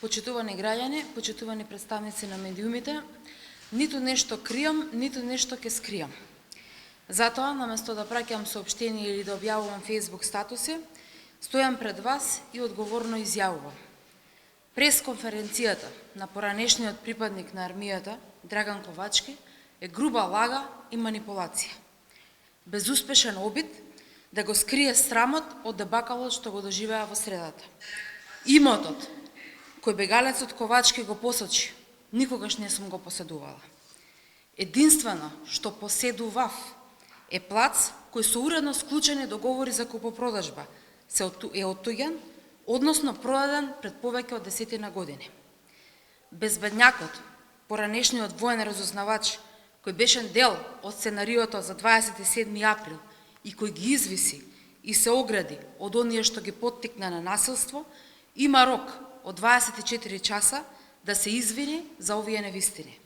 Почитувани граѓани, почитувани представници на медиумите, ниту нешто кријам, ниту нешто ќе скријам. Затоа, наместо да праќам соопштение или да објавувам Facebook статуси, стојам пред вас и одговорно изјавувам. Пресконференцијата на поранешниот припадник на армијата, Драган Ковачки, е груба лага и манипулација. Безуспешен обид да го скрие срамот од дебакалот што го доживеа во средата. Имотот кој бегалецот Ковачки го посочи, никогаш не сум го поседувала. Единствено што поседував е плац кој со уредно склучени договори за купопродажба е оттуѓен, односно продаден пред повеќе од 10 години. Безбедњакот, поранешниот воен разузнавач, кој беше дел од сценариото за 27. април и кој ги извиси и се огради од оние што ги поттикна на насилство, има рок од 24 часа да се извини за овие невистини.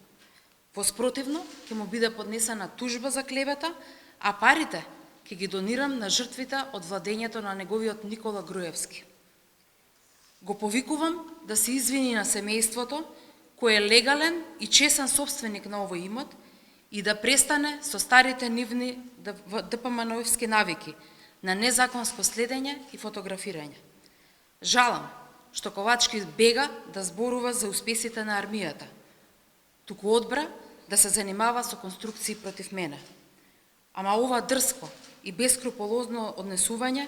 Воспротивно, ќе му биде поднесена тужба за клевета, а парите ќе ги донирам на жртвите од владењето на неговиот Никола Груевски. Го повикувам да се извини на семејството, кој е легален и чесен собственик на овој имот, и да престане со старите нивни ДПМН-овски навики на незаконско следење и фотографирање. Жалам што Ковачки бега да зборува за успесите на армијата, туку одбра да се занимава со конструкции против мене. Ама ова дрско и бескрупулозно однесување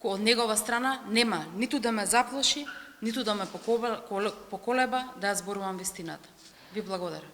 од негова страна нема ниту да ме заплаши, ниту да ме поколеба да ја зборувам вистината. Ви благодарам.